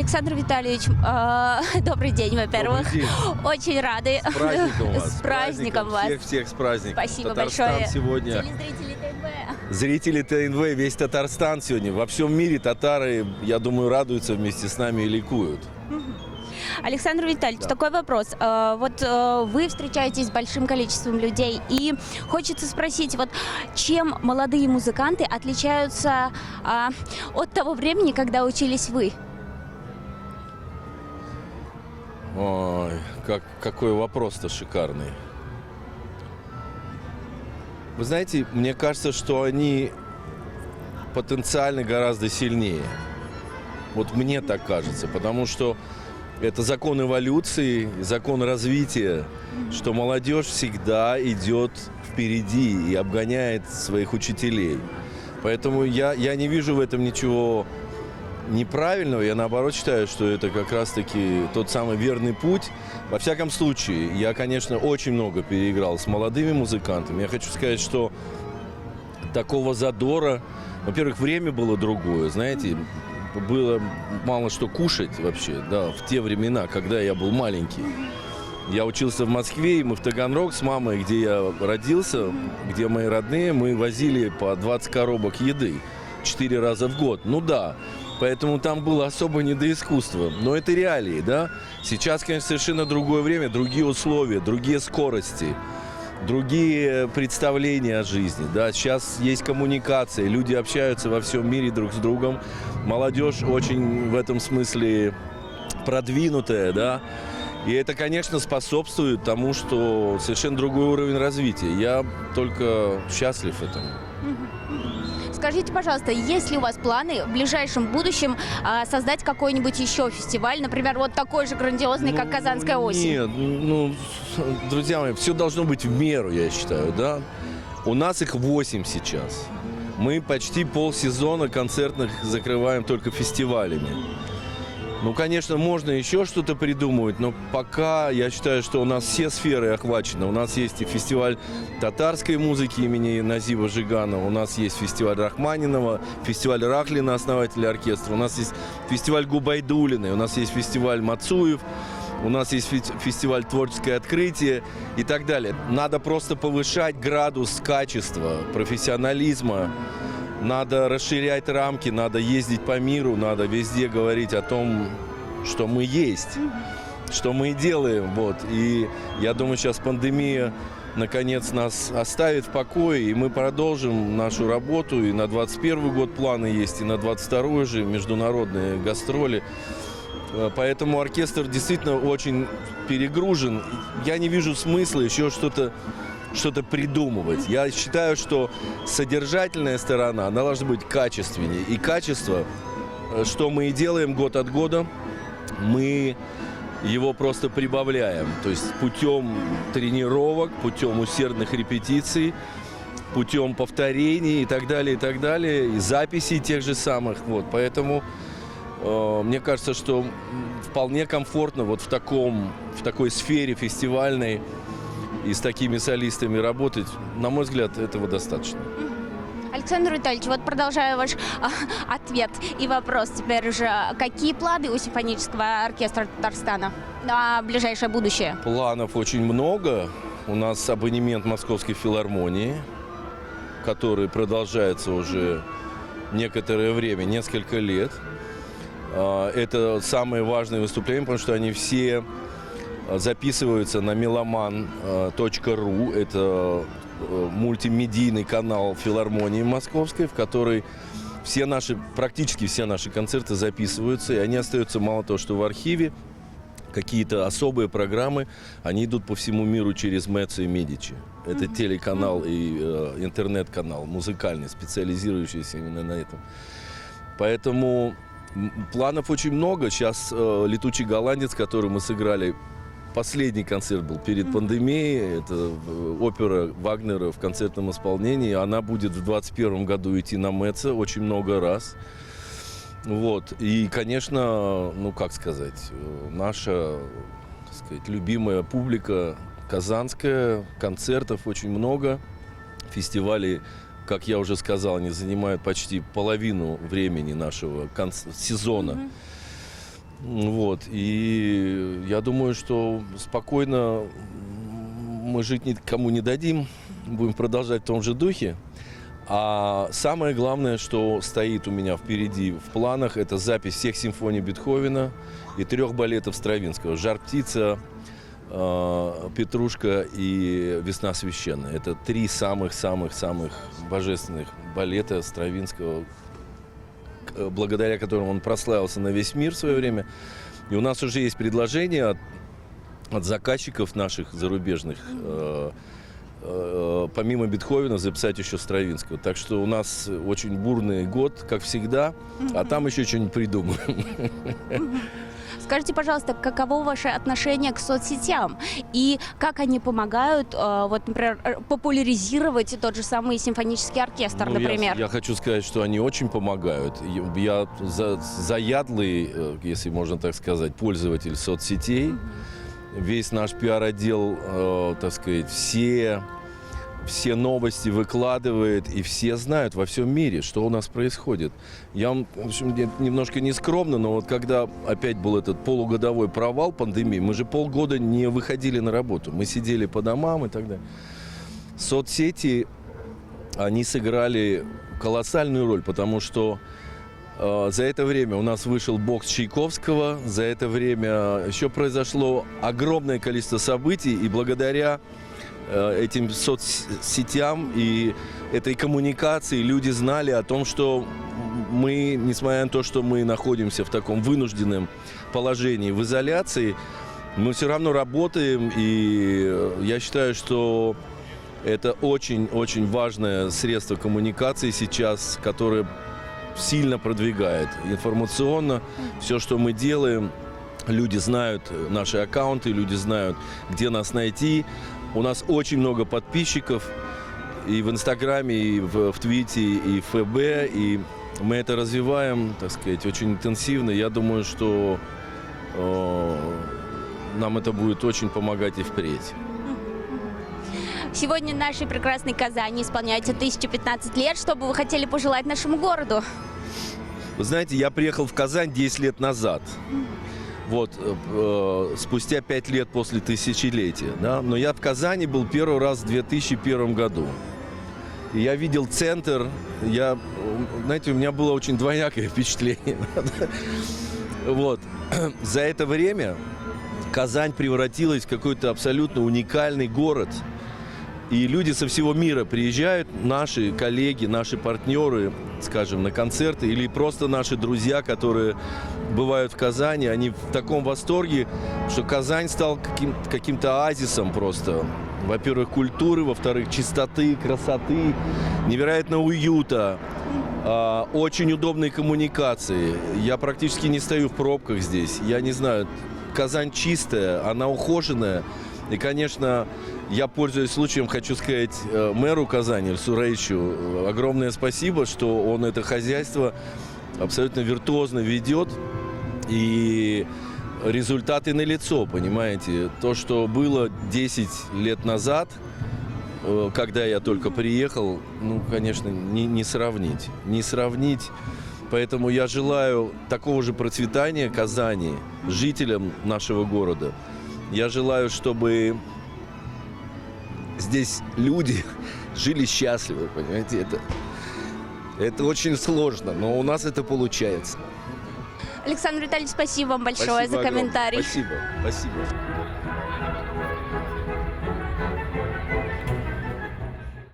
Александр Витальевич, добрый день, во-первых. Добрый день. Очень рады. С праздником вас. С праздником вас. Всех с праздником. Спасибо Татарстан большое. сегодня. Телезрители ТНВ. Зрители ТНВ, весь Татарстан сегодня. Во всем мире татары, я думаю, радуются вместе с нами и ликуют. Александр Витальевич, Да. такой вопрос. Вы встречаетесь с большим количеством людей, и хочется спросить, чем молодые музыканты отличаются от того времени, когда учились вы? Ой, какой вопрос-то шикарный. Вы знаете, мне кажется, что они потенциально гораздо сильнее. Вот мне так кажется, потому что это закон эволюции, закон развития, что молодежь всегда идет впереди и обгоняет своих учителей. Поэтому я не вижу в этом ничего неправильного. Я наоборот считаю, что это как раз-таки тот самый верный путь. Во всяком случае, я, конечно, очень много переиграл с молодыми музыкантами. Я хочу сказать, что такого задора, во-первых, время было другое, знаете, было мало что кушать вообще, да, в те времена, когда я был маленький. Я учился в Москве, и мы в Таганрог с мамой, где я родился, где мои родные, мы возили по 20 коробок еды 4 раза в год. Ну да, поэтому там было особо не до искусства. Но это реалии, да. Сейчас, конечно, совершенно другое время, другие условия, другие скорости, другие представления о жизни, да. Сейчас есть коммуникация, люди общаются во всем мире друг с другом. Молодежь очень в этом смысле продвинутая, да. И это, конечно, способствует тому, что совершенно другой уровень развития. Я только счастлив этому. Скажите, пожалуйста, есть ли у вас планы в ближайшем будущем создать какой-нибудь еще фестиваль, например, вот такой же грандиозный, как «Казанская осень»? Нет, друзья мои, все должно быть в меру, я считаю, да. У нас их 8 сейчас. Мы почти полсезона концертных закрываем только фестивалями. Ну, конечно, можно еще что-то придумывать, но пока я считаю, что у нас все сферы охвачены. У нас есть и фестиваль татарской музыки имени Назиба Жиганова, у нас есть фестиваль Рахманинова, фестиваль Рахлина, основателя оркестра, у нас есть фестиваль Губайдулиной, у нас есть фестиваль Мацуев, у нас есть фестиваль «Творческое открытие» и так далее. Надо просто повышать градус качества, профессионализма. Надо расширять рамки, надо ездить по миру, надо везде говорить о том, что мы есть, что мы делаем. Вот. И я думаю, сейчас пандемия наконец нас оставит в покое, и мы продолжим нашу работу. И на 2021 год планы есть, и на 2022 же международные гастроли. Поэтому оркестр действительно очень перегружен. Я не вижу смысла еще что-то придумывать. Я считаю, что содержательная сторона, она должна быть качественнее. И качество, что мы и делаем год от года, мы его просто прибавляем. То есть путем тренировок, путем усердных репетиций, путем повторений и так далее, и записей тех же самых. Вот. Поэтому мне кажется, что вполне комфортно вот в такой сфере фестивальной и с такими солистами работать, на мой взгляд, этого достаточно. Александр Витальевич, вот продолжая ваш ответ и вопрос теперь уже. Какие планы у симфонического оркестра Татарстана на ближайшее будущее? Планов очень много. У нас абонемент Московской филармонии, который продолжается уже некоторое время, несколько лет. Это самые важные выступления, потому что они все записываются на meloman.ru. Это мультимедийный канал филармонии московской, в который практически все наши концерты записываются. И они остаются мало того, что в архиве, какие-то особые программы, они идут по всему миру через Меццо и Медичи. Это телеканал и интернет-канал, музыкальный, специализирующийся именно на этом. Поэтому планов очень много. Сейчас «Летучий голландец», который мы сыграли, последний концерт был перед пандемией. Это опера Вагнера в концертном исполнении. Она будет в 2021 году идти на Меццо очень много раз. Вот. И, конечно, наша, так сказать, любимая публика казанская, концертов очень много, фестивалей, как я уже сказал, они занимают почти половину времени нашего сезона. Вот. И я думаю, что спокойно мы жить никому не дадим. Будем продолжать в том же духе. А самое главное, что стоит у меня впереди в планах, это запись всех симфоний Бетховена и 3 балетов Стравинского. «Жар-птица», «Петрушка» и «Весна священная». Это 3 самых-самых-самых божественных балета Стравинского, благодаря которым он прославился на весь мир в свое время. И у нас уже есть предложение от заказчиков наших зарубежных, помимо Бетховена, записать еще Стравинского. Так что у нас очень бурный год, как всегда, а там еще что-нибудь придумаем. Скажите, пожалуйста, каково ваше отношение к соцсетям и как они помогают, вот, например, популяризировать тот же самый симфонический оркестр, например? Я хочу сказать, что они очень помогают. Я заядлый, если можно так сказать, пользователь соцсетей. Весь наш пиар-отдел, так сказать, все новости выкладывает, и все знают во всем мире, что у нас происходит. Я, в общем, немножко нескромно, но вот когда опять был этот полугодовой провал пандемии, мы же полгода не выходили на работу, мы сидели по домам и так далее. Соцсети, они сыграли колоссальную роль, потому что за это время у нас вышел бокс Чайковского, за это время еще произошло огромное количество событий, и благодаря этим соцсетям и этой коммуникации люди знали о том, что мы, несмотря на то, что мы находимся в таком вынужденном положении, в изоляции, мы все равно работаем, и я считаю, что это очень-очень важное средство коммуникации сейчас, которое сильно продвигает информационно все, что мы делаем. Люди знают наши аккаунты, люди знают, где нас найти. У нас очень много подписчиков и в Инстаграме, и в Твите, и в ФБ, и мы это развиваем, так сказать, очень интенсивно. Я думаю, что нам это будет очень помогать и впредь. Сегодня нашей прекрасной Казани исполняется 1015 лет. Что бы вы хотели пожелать нашему городу? Вы знаете, я приехал в Казань 10 лет назад. Вот, спустя 5 лет после тысячелетия, да, но я в Казани был первый раз в 2001 году. И я видел центр, знаете, у меня было очень двоякое впечатление. Вот, за это время Казань превратилась в какой-то абсолютно уникальный город. И люди со всего мира приезжают, наши коллеги, наши партнеры, скажем, на концерты, или просто наши друзья, которые бывают в Казани, они в таком восторге, что Казань стал каким-то оазисом просто. Во-первых, культуры, во-вторых, чистоты, красоты, невероятного уюта, очень удобные коммуникации. Я практически не стою в пробках здесь. Я не знаю, Казань чистая, она ухоженная. И, конечно, я, пользуясь случаем, хочу сказать мэру Казани, Ильсу Раичу, огромное спасибо, что он это хозяйство абсолютно виртуозно ведет. И результаты налицо, понимаете. То, что было 10 лет назад, когда я только приехал, ну, конечно, не сравнить. Не сравнить. Поэтому я желаю такого же процветания Казани жителям нашего города. Я желаю, чтобы здесь люди жили счастливо, понимаете, это очень сложно, но у нас это получается. Александр Витальевич, спасибо вам большое за комментарий. Спасибо.